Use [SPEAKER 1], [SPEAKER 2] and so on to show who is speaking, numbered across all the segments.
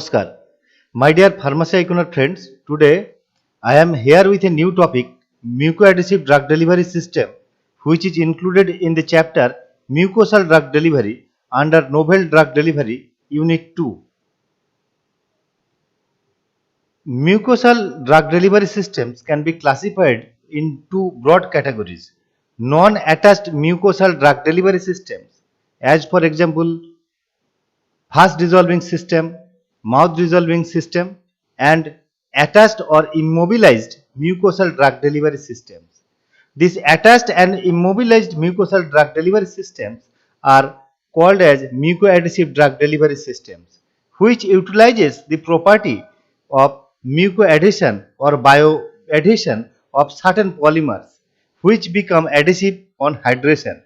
[SPEAKER 1] Namaskar. My dear pharmacy iconaut friends, today I am here with a new topic, mucoadhesive drug delivery system, which is included in the chapter Mucosal Drug Delivery under Novel Drug Delivery Unit 2. Mucosal drug delivery systems can be classified in two broad categories. Non-attached mucosal drug delivery systems, as for example, fast dissolving system, mouth dissolving system, and attached or immobilized mucosal drug delivery systems. These attached and immobilized mucosal drug delivery systems are called as mucoadhesive drug delivery systems, which utilizes the property of mucoadhesion or bioadhesion of certain polymers, which become adhesive on hydration.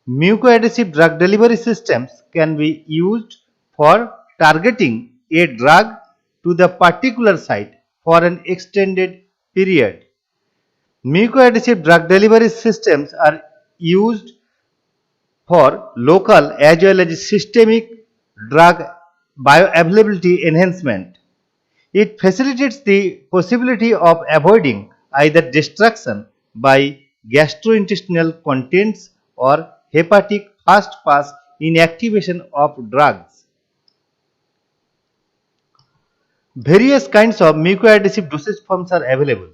[SPEAKER 1] Mucoadhesive drug delivery systems can be used for targeting a drug to the particular site for an extended period. Mucoadhesive drug delivery systems are used for local as well as systemic drug bioavailability enhancement. It facilitates the possibility of avoiding either destruction by gastrointestinal contents or hepatic fast pass inactivation of drugs. Various kinds of mucoadhesive dosage forms are available.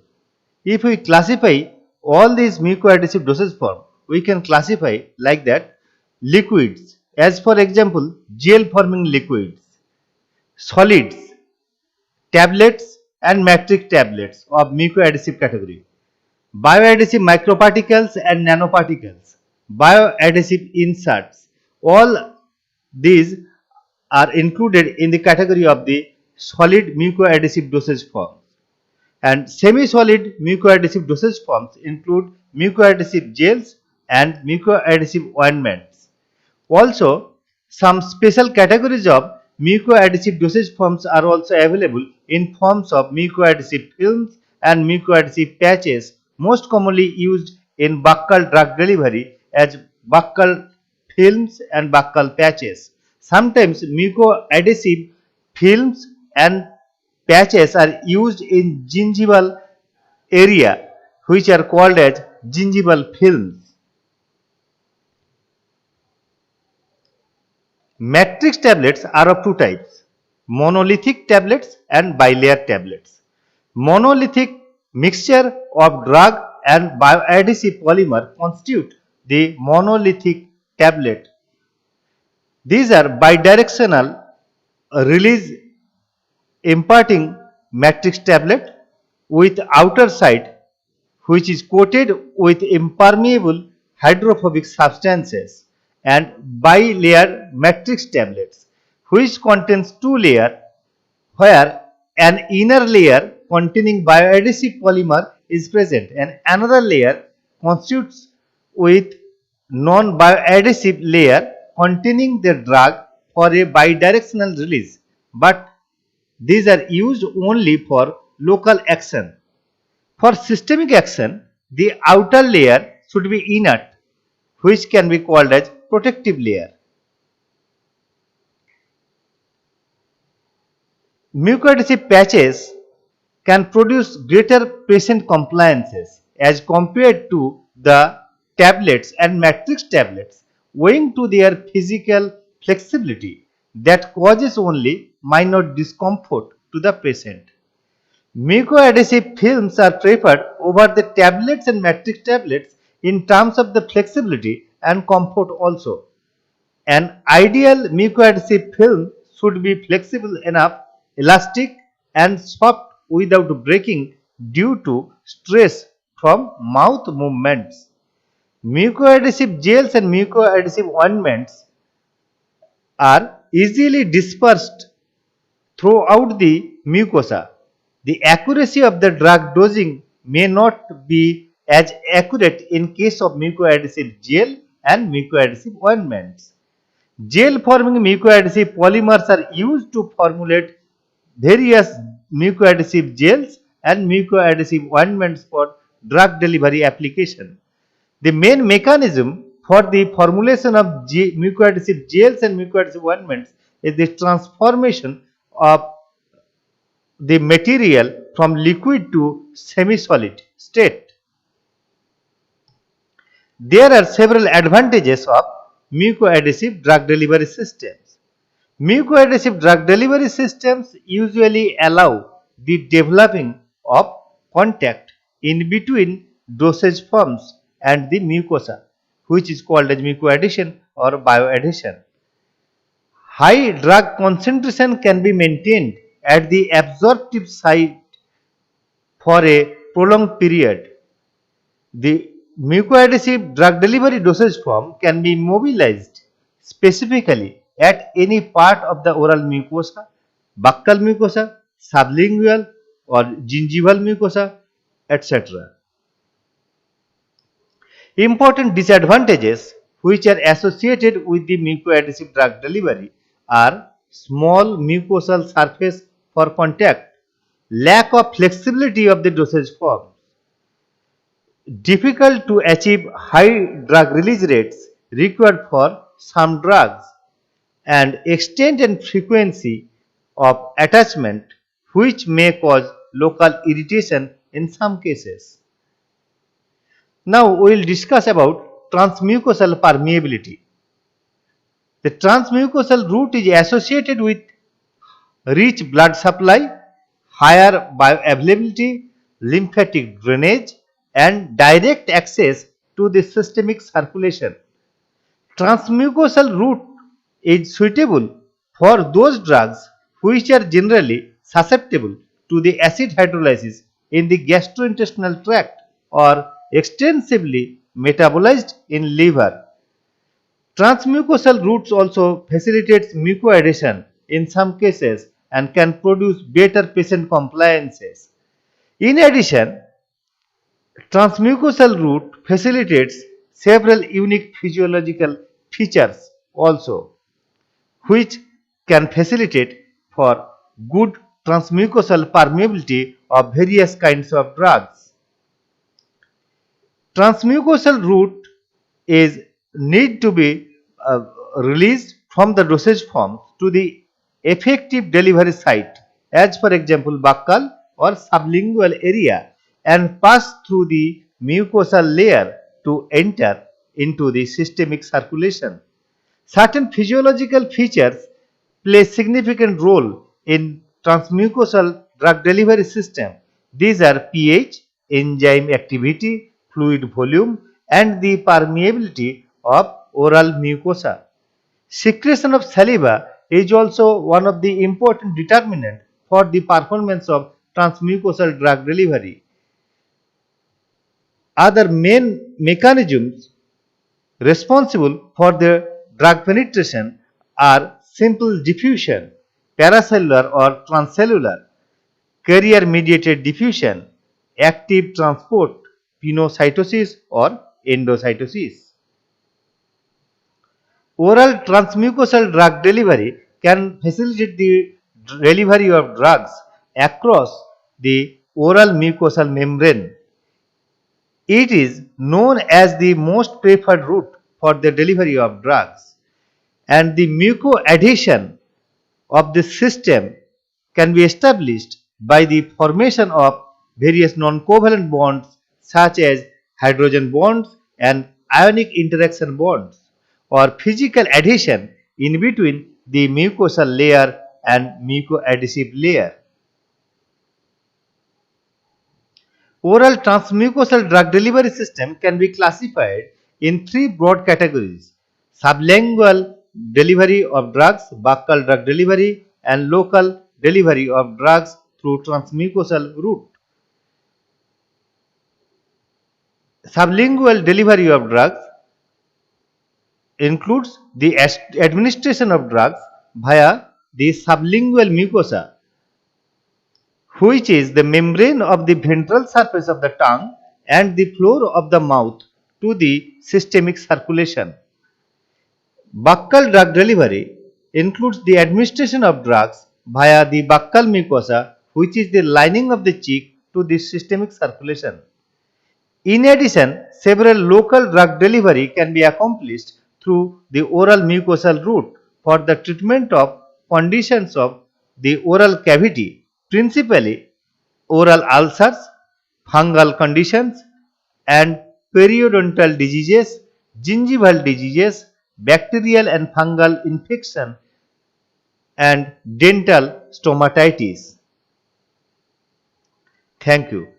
[SPEAKER 1] If we classify all these mucoadhesive dosage forms, we can classify like that: liquids, as for example, gel forming liquids; solids, tablets and matrix tablets of mucoadhesive category; bioadhesive microparticles and nanoparticles; bioadhesive inserts. All these are included in the category of the solid mucoadhesive dosage forms. And semi-solid mucoadhesive dosage forms include mucoadhesive gels and mucoadhesive ointments. Also, some special categories of mucoadhesive dosage forms are also available in forms of mucoadhesive films and mucoadhesive patches, most commonly used in buccal drug delivery as buccal films and buccal patches. Sometimes mucoadhesive films and patches are used in gingival area, which are called as gingival films. Matrix tablets are of two types: monolithic tablets and bilayer tablets. Monolithic mixture of drug and bioadhesive polymer constitute the monolithic tablet. These are bidirectional release imparting matrix tablet with outer side which is coated with impermeable hydrophobic substances, and bilayer matrix tablets which contains two layers, where an inner layer containing bioadhesive polymer is present and another layer constitutes with non-bioadhesive layer containing the drug for a bidirectional release, but these are used only for local action. For systemic action, the outer layer should be inert, which can be called as protective layer. Mucoadhesive patches can produce greater patient compliances as compared to the tablets and matrix tablets, owing to their physical flexibility that causes only minor discomfort to the patient. Mucoadhesive films are preferred over the tablets and matrix tablets in terms of the flexibility and comfort also. An ideal mucoadhesive film should be flexible enough, elastic and soft without breaking due to stress from mouth movements. Mucoadhesive gels and mucoadhesive ointments are easily dispersed throughout the mucosa. The accuracy of the drug dosing may not be as accurate in case of mucoadhesive gel and mucoadhesive ointments. Gel forming mucoadhesive polymers are used to formulate various mucoadhesive gels and mucoadhesive ointments for drug delivery application. The main mechanism for the formulation of mucoadhesive gels and mucoadhesive ointments is the transformation of the material from liquid to semi-solid state. There are several advantages of mucoadhesive drug delivery systems. Mucoadhesive drug delivery systems usually allow the developing of contact in between dosage forms and the mucosa, which is called as mucoadhesion or bioadhesion. High drug concentration can be maintained at the absorptive site for a prolonged period. The mucoadhesive drug delivery dosage form can be mobilized specifically at any part of the oral mucosa, buccal mucosa, sublingual or gingival mucosa, etc. Important disadvantages which are associated with the mucoadhesive drug delivery are small mucosal surface for contact, lack of flexibility of the dosage form, difficult to achieve high drug release rates required for some drugs, and extent and frequency of attachment which may cause local irritation in some cases. Now we will discuss about transmucosal permeability. The transmucosal route is associated with rich blood supply, higher bioavailability, lymphatic drainage, and direct access to the systemic circulation. Transmucosal route is suitable for those drugs which are generally susceptible to the acid hydrolysis in the gastrointestinal tract or extensively metabolized in liver. Transmucosal routes also facilitates mucoadhesion in some cases and can produce better patient compliances. In addition, transmucosal route facilitates several unique physiological features also, which can facilitate for good transmucosal permeability of various kinds of drugs. Transmucosal route is need to be released from the dosage form to the effective delivery site, as for example buccal or sublingual area, and pass through the mucosal layer to enter into the systemic circulation. Certain physiological features play significant role in transmucosal drug delivery system. These are pH, enzyme activity, fluid volume, and the permeability of oral mucosa. Secretion of saliva is also one of the important determinant for the performance of transmucosal drug delivery. Other main mechanisms responsible for the drug penetration are simple diffusion, paracellular or transcellular, carrier-mediated diffusion, active transport, pinocytosis or endocytosis. Oral transmucosal drug delivery can facilitate the delivery of drugs across the oral mucosal membrane. It is known as the most preferred route for the delivery of drugs, and the mucoadhesion of the system can be established by the formation of various non-covalent bonds such as hydrogen bonds and ionic interaction bonds, or physical adhesion in between the mucosal layer and mucoadhesive layer. Oral transmucosal drug delivery system can be classified in three broad categories: sublingual delivery of drugs, buccal drug delivery, and local delivery of drugs through transmucosal route. Sublingual delivery of drugs includes the administration of drugs via the sublingual mucosa, which is the membrane of the ventral surface of the tongue and the floor of the mouth, to the systemic circulation. Buccal drug delivery includes the administration of drugs via the buccal mucosa, which is the lining of the cheek, to the systemic circulation. In addition, several local drug delivery can be accomplished through the oral mucosal route for the treatment of conditions of the oral cavity, principally oral ulcers, fungal conditions, and periodontal diseases, gingival diseases, bacterial and fungal infection, and dental stomatitis. Thank you.